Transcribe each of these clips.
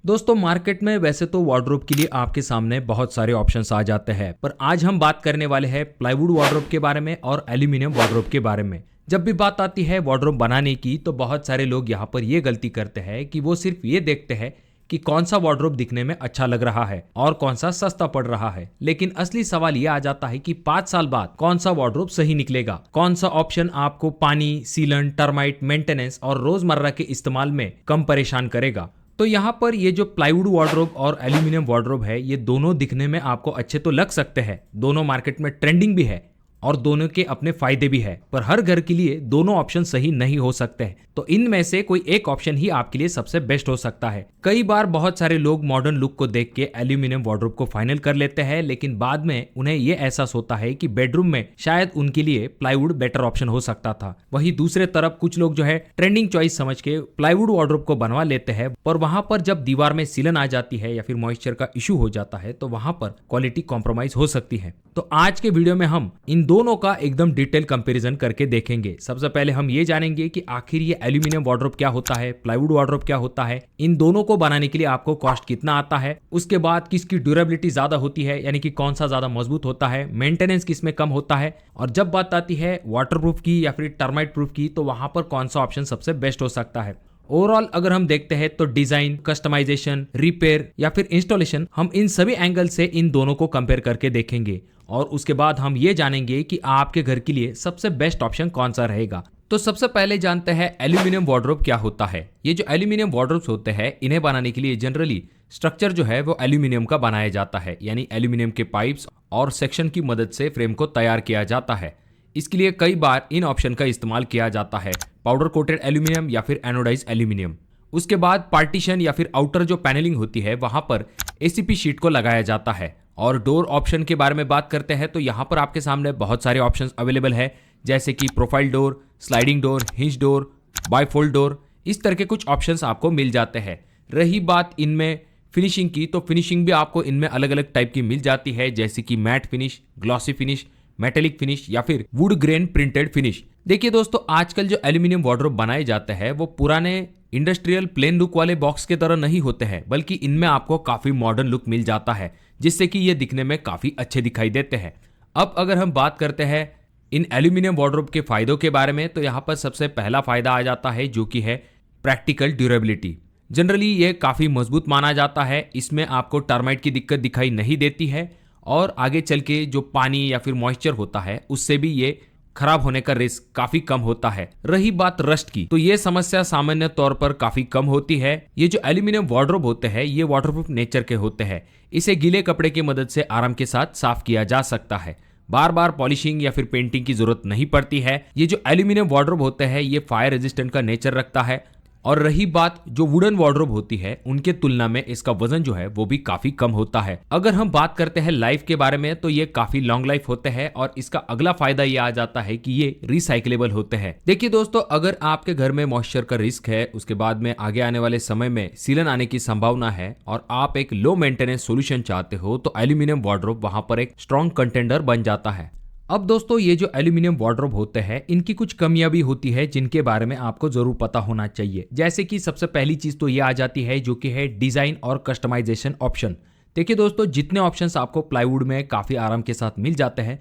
दोस्तों मार्केट में वैसे तो वार्डरोब के लिए आपके सामने बहुत सारे ऑप्शंस आ जाते हैं, पर आज हम बात करने वाले हैं प्लाईवुड वार्डरोब के बारे में और एल्यूमिनियम वार्डरोब के बारे में। जब भी बात आती है वार्डरोब बनाने की तो बहुत सारे लोग यहाँ पर ये गलती करते हैं कि वो सिर्फ ये देखते हैं कि कौन सा वार्डरोब दिखने में अच्छा लग रहा है और कौन सा सस्ता पड़ रहा है, लेकिन असली सवाल ये आ जाता है कि 5 साल बाद कौन सा वार्डरोब सही निकलेगा, कौन सा ऑप्शन आपको पानी, सीलन, टर्माइट, मेंटेनेंस और रोजमर्रा के इस्तेमाल में कम परेशान करेगा। तो यहाँ पर ये जो प्लाईवुड वार्डरोब और एल्यूमिनियम वार्डरोब है, ये दोनों दिखने में आपको अच्छे तो लग सकते हैं, दोनों मार्केट में ट्रेंडिंग भी है और दोनों के अपने फायदे भी है, पर हर घर के लिए दोनों ऑप्शन सही नहीं हो सकते हैं। तो इनमें से कोई एक ऑप्शन ही आपके लिए सबसे बेस्ट हो सकता है। कई बार बहुत सारे लोग मॉडर्न लुक को देख के एल्यूमिनियम वार्डरोब को फाइनल कर लेते हैं, लेकिन बाद में उन्हें ये एहसास होता है कि बेडरूम में शायद उनके लिए प्लाईवुड बेटर ऑप्शन हो सकता था। वहीं दूसरे तरफ कुछ लोग जो है ट्रेंडिंग चॉइस समझ के प्लाईवुड वार्डरोब को बनवा लेते हैं, पर वहां पर जब दीवार में सीलन आ जाती है या फिर मॉइस्चर का इशू हो जाता है तो वहां पर क्वालिटी कॉम्प्रोमाइज हो सकती है। तो आज के वीडियो में हम इन दोनों का एकदम डिटेल कंपैरिजन करके देखेंगे। सबसे पहले हम ये जानेंगे कि आखिर ये एल्यूमिनियम वार्डरोब क्या होता है, प्लाईवुड वार्डरोब क्या होता है, इन दोनों को बनाने के लिए आपको कॉस्ट कितना आता है, उसके बाद किसकी ड्यूरेबिलिटी ज्यादा होती है, यानी कि कौन सा ज्यादा मजबूत होता है, मेंटेनेंस किसमें कम होता है, और जब बात आती है वाटरप्रूफ की या फिर टर्माइट प्रूफ की तो वहां पर कौन सा ऑप्शन सबसे बेस्ट हो सकता है। ओवरऑल अगर हम देखते हैं तो डिजाइन, कस्टमाइजेशन, रिपेयर या फिर इंस्टॉलेशन, हम इन सभी एंगल से इन दोनों को कंपेयर करके देखेंगे और उसके बाद हम ये जानेंगे कि आपके घर के लिए सबसे बेस्ट ऑप्शन कौन सा रहेगा। तो सबसे पहले जानते हैं एल्यूमिनियम वार्डरोब क्या होता है। ये जो एल्यूमिनियम वार्डरोब्स होते हैं, इन्हें बनाने के लिए जनरली स्ट्रक्चर जो है वो एल्यूमिनियम का बनाया जाता है, यानी एल्यूमिनियम के पाइप्स और सेक्शन की मदद से फ्रेम को तैयार किया जाता है। इसके लिए कई बार इन ऑप्शन का इस्तेमाल किया जाता है, पाउडर कोटेड एल्यूमिनियम या फिर एनोडाइज एल्यूमिनियम। उसके बाद पार्टीशन या फिर आउटर जो पैनलिंग होती है वहां पर एसीपी शीट को लगाया जाता है। और डोर ऑप्शन के बारे में बात करते हैं तो यहाँ पर आपके सामने बहुत सारे ऑप्शंस अवेलेबल है, जैसे कि profile door, sliding door, hinge door, bifold door, इस तरह के कुछ ऑप्शंस आपको मिल जाते हैं। रही बात इनमें फिनिशिंग की, तो फिनिशिंग भी आपको इनमें अलग अलग टाइप की मिल जाती है, जैसे कि matte finish, glossy finish, metallic finish या फिर वुड ग्रेन प्रिंटेड फिनिश। देखिए दोस्तों, आजकल जो एल्यूमिनियम वार्डरोब बनाए जाते हैं वो पुराने इंडस्ट्रियल प्लेन लुक वाले बॉक्स के तरह नहीं होते हैं, बल्कि इनमें आपको काफी मॉडर्न लुक मिल जाता है, जिससे कि ये दिखने में काफी अच्छे दिखाई देते हैं। अब अगर हम बात करते हैं इन एल्यूमिनियम वार्डरोब के फायदों के बारे में, तो यहाँ पर सबसे पहला फायदा आ जाता है जो कि है प्रैक्टिकल ड्यूरेबिलिटी। जनरली ये काफी मजबूत माना जाता है, इसमें आपको टर्माइट की दिक्कत दिखाई नहीं देती है और आगे चल के जो पानी या फिर मॉइस्चर होता है उससे भी ये खराब होने का रिस्क काफी कम होता है। रही बात रस्ट की, तो ये समस्या सामान्य तौर पर काफी कम होती है। ये जो एल्यूमिनियम वार्डरोब होते हैं ये वाटरप्रूफ नेचर के होते हैं, इसे गीले कपड़े की मदद से आराम के साथ साफ किया जा सकता है, बार बार पॉलिशिंग या फिर पेंटिंग की जरूरत नहीं पड़ती है। ये जो एल्यूमिनियम वार्डरोब होते हैं ये फायर रेजिस्टेंट का नेचर रखता है। और रही बात जो वुडन वार्डरोब होती है उनके तुलना में इसका वजन जो है वो भी काफी कम होता है। अगर हम बात करते हैं लाइफ के बारे में तो ये काफी लॉन्ग लाइफ होते हैं और इसका अगला फायदा ये आ जाता है कि ये रिसाइकलेबल होते हैं। देखिए दोस्तों, अगर आपके घर में मॉइस्चर का रिस्क है, उसके बाद में आगे आने वाले समय में सीलन आने की संभावना है और आप एक लो मेंटेनेंस सोल्यूशन चाहते हो, तो एल्यूमिनियम वार्डरोब वहां पर एक स्ट्रॉन्ग कंटेंडर बन जाता है। अब दोस्तों, ये जो एल्यूमिनियम वार्डरोब होते हैं इनकी कुछ कमियां भी होती है जिनके बारे में आपको जरूर पता होना चाहिए। जैसे कि सबसे पहली चीज तो ये आ जाती है जो कि है डिजाइन और कस्टमाइजेशन ऑप्शन। देखिए दोस्तों, जितने ऑप्शंस आपको प्लाईवुड में काफी आराम के साथ मिल जाते हैं,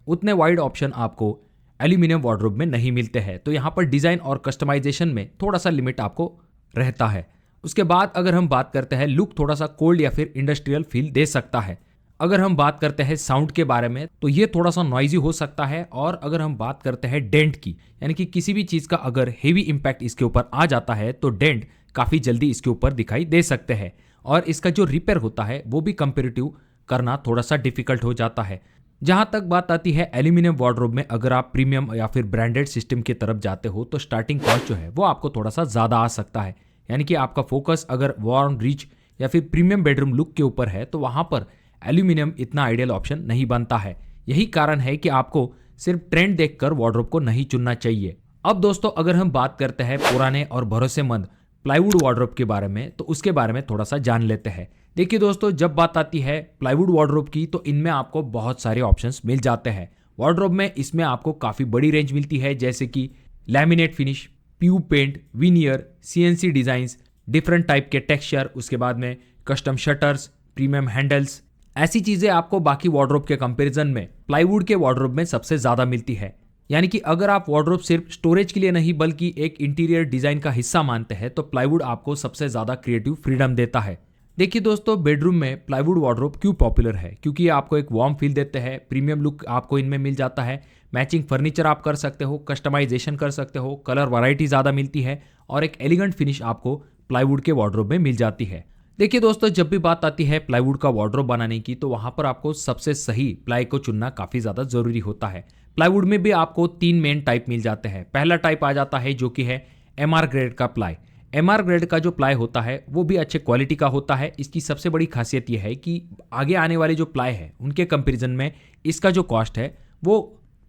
उतने वाइड ऑप्शन आपको एल्यूमिनियम वार्डरोब में नहीं मिलते हैं। तो यहाँ पर डिजाइन और कस्टमाइजेशन में थोड़ा सा लिमिट आपको रहता है। उसके बाद अगर हम बात करते हैं, लुक थोड़ा सा कोल्ड या फिर इंडस्ट्रियल फील दे सकता है। अगर हम बात करते हैं साउंड के बारे में तो ये थोड़ा सा नॉइजी हो सकता है। और अगर हम बात करते हैं डेंट की, यानी कि किसी भी चीज का अगर हेवी इंपैक्ट इसके ऊपर आ जाता है तो डेंट काफी जल्दी इसके ऊपर दिखाई दे सकते हैं और इसका जो रिपेयर होता है वो भी कंपेरेटिव करना थोड़ा सा डिफिकल्ट हो जाता है। जहां तक बात आती है एल्यूमिनियम वार्डरोब में, अगर आप प्रीमियम या फिर ब्रांडेड सिस्टम की तरफ जाते हो तो स्टार्टिंग कॉस्ट जो है वो आपको थोड़ा सा ज्यादा आ सकता है। यानी कि आपका फोकस अगर वार्म, रिच या फिर प्रीमियम बेडरूम लुक के ऊपर है तो वहां पर एल्यूमिनियम इतना आइडियल ऑप्शन नहीं बनता है। यही कारण है कि आपको सिर्फ ट्रेंड देखकर वार्डरोब को नहीं चुनना चाहिए। अब दोस्तों, अगर हम बात करते हैं पुराने और भरोसेमंद प्लाईवुड वार्डरोब के बारे में तो उसके बारे में थोड़ा सा जान लेते हैं। देखिए दोस्तों, जब बात आती है प्लाईवुड वार्डरोब की तो इनमें आपको बहुत सारे ऑप्शंस मिल जाते हैं। वार्डरोब में इसमें आपको काफी बड़ी रेंज मिलती है, जैसे कि laminate finish, PU paint, veneer, CNC designs, different type के टेक्सचर, उसके बाद में कस्टम शटर्स, प्रीमियम हैंडल्स, ऐसी चीजें आपको बाकी वार्डरोब के कंपैरिजन में प्लाईवुड के वार्डरोब में सबसे ज्यादा मिलती है। यानी कि अगर आप वार्डरोब सिर्फ स्टोरेज के लिए नहीं बल्कि एक इंटीरियर डिजाइन का हिस्सा मानते हैं तो प्लाईवुड आपको सबसे ज्यादा क्रिएटिव फ्रीडम देता है। देखिए दोस्तों, बेडरूम में प्लाईवुड वार्डरोब क्यों पॉपुलर है? क्योंकि ये आपको एक वार्म फील देते हैं, प्रीमियम लुक आपको इनमें मिल जाता है, मैचिंग फर्नीचर आप कर सकते हो, कस्टमाइजेशन कर सकते हो, कलर वैरायटी ज़्यादा मिलती है और एक एलिगेंट फिनिश आपको प्लाईवुड के वार्डरोब में मिल जाती है। देखिए दोस्तों, जब भी बात आती है प्लाईवुड का वार्डरोब बनाने की तो वहां पर आपको सबसे सही प्लाई को चुनना काफ़ी ज़्यादा ज़रूरी होता है। प्लाईवुड में भी आपको 3 मेन टाइप मिल जाते हैं। पहला टाइप आ जाता है जो कि है एमआर ग्रेड का प्लाई। एमआर ग्रेड का जो प्लाई होता है वो भी अच्छे क्वालिटी का होता है। इसकी सबसे बड़ी खासियत यह है कि आगे आने वाले जो प्लाई है उनके कंपैरिजन में इसका जो कॉस्ट है वो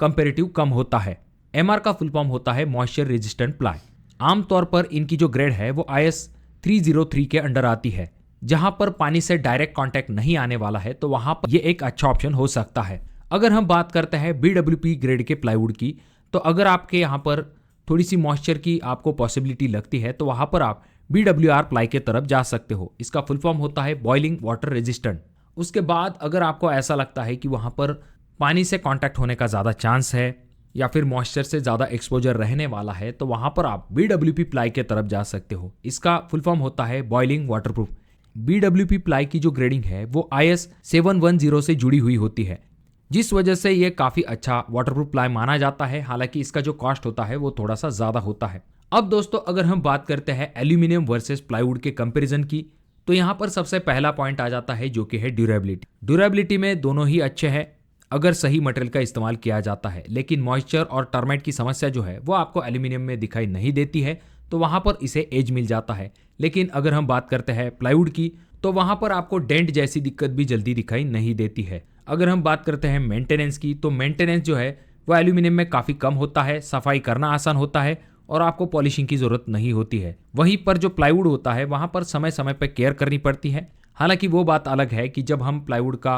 कंपेरेटिव कम होता है। एमआर का फुल फॉर्म होता है मॉइस्चर रेजिस्टेंट प्लाई। आमतौर पर इनकी जो ग्रेड है वो IS 303 के अंडर आती है। जहां पर पानी से डायरेक्ट कांटेक्ट नहीं आने वाला है तो वहां पर ये एक अच्छा ऑप्शन हो सकता है। अगर हम बात करते हैं BWP ग्रेड के प्लाईवुड की, तो अगर आपके यहाँ पर थोड़ी सी मॉइस्चर की आपको पॉसिबिलिटी लगती है तो वहां पर आप BWR प्लाई के तरफ जा सकते हो। इसका फुल फॉर्म होता है बॉइलिंग वाटर रेजिस्टेंट। उसके बाद अगर आपको ऐसा लगता है कि वहां पर पानी से कांटेक्ट होने का ज़्यादा चांस है या फिर मॉइस्चर से ज़्यादा एक्सपोजर रहने वाला है तो वहां पर आप BWP प्लाई के तरफ जा सकते हो। इसका फुल फॉर्म होता है बॉइलिंग वाटरप्रूफ। BWP प्लाई की जो ग्रेडिंग है वो IS 710 से जुड़ी हुई होती है, जिस वजह से ये काफ़ी अच्छा वाटरप्रूफ प्लाई माना जाता है। हालांकि इसका जो कॉस्ट होता है वो थोड़ा सा ज़्यादा होता है। अब दोस्तों, अगर हम बात करते हैं एल्यूमिनियम वर्सेस प्लाईवुड के कंपैरिजन की, तो यहाँ पर सबसे पहला पॉइंट आ जाता है जो कि है ड्यूरेबिलिटी। ड्यूरेबिलिटी में दोनों ही अच्छे हैं अगर सही मटेरियल का इस्तेमाल किया जाता है, लेकिन मॉइस्चर और टर्माइट की समस्या जो है वो आपको एल्यूमिनियम में दिखाई नहीं देती है, तो वहाँ पर इसे एज मिल जाता है। लेकिन अगर हम बात करते हैं प्लाईवुड की तो वहाँ पर आपको डेंट जैसी दिक्कत भी जल्दी दिखाई नहीं देती है। अगर हम बात करते हैं मेंटेनेंस की, तो मेंटेनेंस जो है वो एल्यूमिनियम में काफ़ी कम होता है, सफाई करना आसान होता है और आपको पॉलिशिंग की ज़रूरत नहीं होती है। वहीं पर जो प्लाईवुड होता है वहाँ पर समय समय पर केयर करनी पड़ती है। हालांकि वो बात अलग है कि जब हम प्लाईवुड का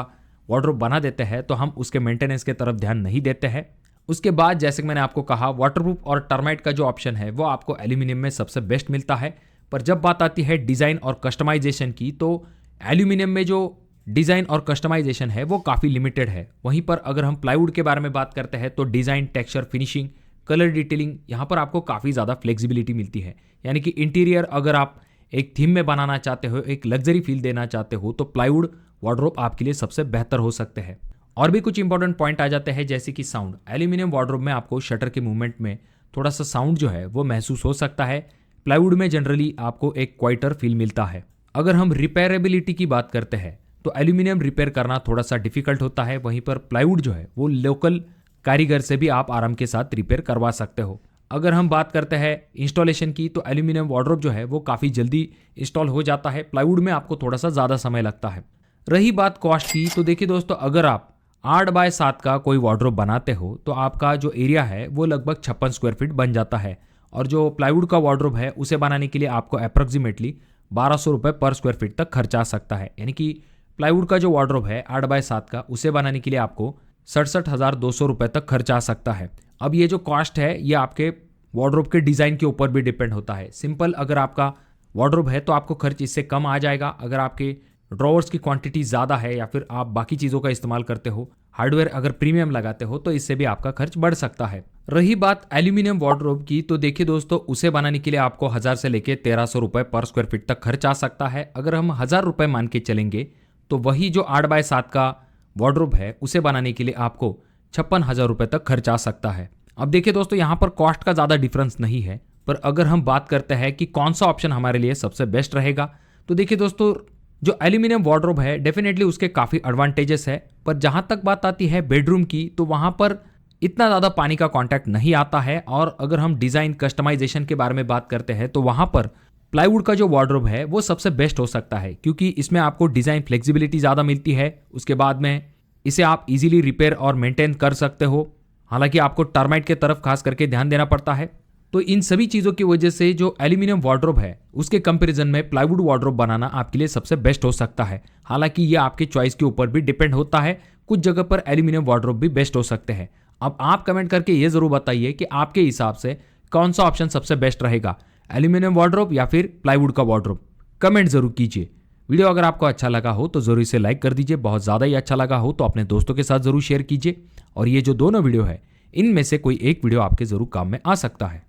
वार्डरोब बना देते हैं तो हम उसके मेंटेनेंस के तरफ ध्यान नहीं देते हैं। उसके बाद जैसे कि मैंने आपको कहा, वाटरप्रूफ और टर्माइट का जो ऑप्शन है वो आपको एल्यूमिनियम में सबसे बेस्ट मिलता है। पर जब बात आती है डिज़ाइन और कस्टमाइजेशन की, तो एल्यूमिनियम में जो डिज़ाइन और कस्टमाइजेशन है वो काफ़ी लिमिटेड है। वहीं पर अगर हम प्लाईवुड के बारे में बात करते हैं तो design, texture, finishing, colour detailing, यहाँ पर आपको काफ़ी ज़्यादा फ्लेक्सिबिलिटी मिलती है। यानी कि इंटीरियर अगर आप एक थीम में बनाना चाहते हो, एक लग्जरी फील देना चाहते हो, तो प्लाईवुड वार्डरोब आपके लिए सबसे बेहतर हो सकते हैं। और भी कुछ इंपॉर्टेंट पॉइंट आ जाते हैं जैसे कि साउंड। एल्यूमिनियम वार्डरोब में आपको शटर के मूवमेंट में थोड़ा सा साउंड जो है वो महसूस हो सकता है। प्लाईवुड में जनरली आपको एक क्वाइटर फील मिलता है। अगर हम रिपेयरेबिलिटी की बात करते हैं तो एल्यूमिनियम रिपेयर करना थोड़ा सा डिफिकल्ट होता है। वहीं पर प्लाईवुड जो है वो लोकल कारीगर से भी आप आराम के साथ रिपेयर करवा सकते हो। अगर हम बात करते हैं इंस्टॉलेशन की, तो एल्यूमिनियम वार्डरोब जो है वो काफ़ी जल्दी इंस्टॉल हो जाता है। प्लाईवुड में आपको थोड़ा सा ज़्यादा समय लगता है। रही बात कॉस्ट की, तो देखिए दोस्तों, अगर आप 8x7 का कोई वार्डरोब बनाते हो तो आपका जो एरिया है वो लगभग 56 स्क्वायर फीट बन जाता है। और जो प्लाईवुड का वार्डरोब है उसे बनाने के लिए आपको अप्रॉक्सीमेटली 1200 रुपये पर स्क्वायर फीट तक खर्चा आ सकता है। यानी कि प्लाईवुड का जो वार्डरोब है 8x7 का, उसे बनाने के लिए आपको 67,200 रुपये तक खर्चा आ सकता है। अब ये जो कॉस्ट है ये आपके वार्डरोब के डिज़ाइन के ऊपर भी डिपेंड होता है। सिंपल अगर आपका वार्डरोब है तो आपको खर्च इससे कम आ जाएगा। अगर आपके ड्रॉवर्स की क्वांटिटी ज़्यादा है या फिर आप बाकी चीज़ों का इस्तेमाल करते हो, हार्डवेयर अगर प्रीमियम लगाते हो, तो इससे भी आपका खर्च बढ़ सकता है। रही बात एल्यूमिनियम वार्डरोब की, तो देखिए दोस्तों, उसे बनाने के लिए आपको 1000 से लेकर 1300 रुपये पर स्क्वायर फीट तक खर्च आ सकता है। अगर हम 1000 रुपये मान के चलेंगे तो वही जो 8x7 का वार्डरोब है उसे बनाने के लिए आपको 56,000 रुपये तक खर्च आ सकता है। अब देखिए दोस्तों, यहाँ पर कॉस्ट का ज़्यादा डिफरेंस नहीं है, पर अगर हम बात करते हैं कि कौन सा ऑप्शन हमारे लिए सबसे बेस्ट रहेगा, तो देखिए दोस्तों, जो एल्यूमिनियम वार्डरोब है डेफिनेटली उसके काफ़ी एडवांटेजेस है। पर जहाँ तक बात आती है बेडरूम की, तो वहाँ पर इतना ज़्यादा पानी का कांटेक्ट नहीं आता है। और अगर हम डिज़ाइन कस्टमाइजेशन के बारे में बात करते हैं तो वहाँ पर प्लाईवुड का जो वार्डरोब है वो सबसे बेस्ट हो सकता है, क्योंकि इसमें आपको डिज़ाइन फ्लेक्सिबिलिटी ज़्यादा मिलती है। उसके बाद में इसे आप इजीली रिपेयर और मेंटेन कर सकते हो। हालांकि आपको टर्माइट के तरफ खास करके ध्यान देना पड़ता है। तो इन सभी चीज़ों की वजह से जो एल्यूमिनियम वार्डरोब है उसके कंपैरिजन में प्लाईवुड वार्डरोब बनाना आपके लिए सबसे बेस्ट हो सकता है। हालांकि ये आपके चॉइस के ऊपर भी डिपेंड होता है। कुछ जगह पर एल्यूमिनियम वार्डरोब भी बेस्ट हो सकते हैं। अब आप कमेंट करके ये ज़रूर बताइए कि आपके हिसाब से कौन सा ऑप्शन सबसे बेस्ट रहेगा, एल्यूमिनियम वार्डरोब या फिर प्लाईवुड का वार्डरोब? कमेंट जरूर कीजिए। वीडियो अगर आपको अच्छा लगा हो तो जरूर इसे लाइक कर दीजिए। बहुत ज़्यादा ही अच्छा लगा हो तो अपने दोस्तों के साथ जरूर शेयर कीजिए। और ये जो दोनों वीडियो है इनमें से कोई एक वीडियो आपके जरूर काम में आ सकता है।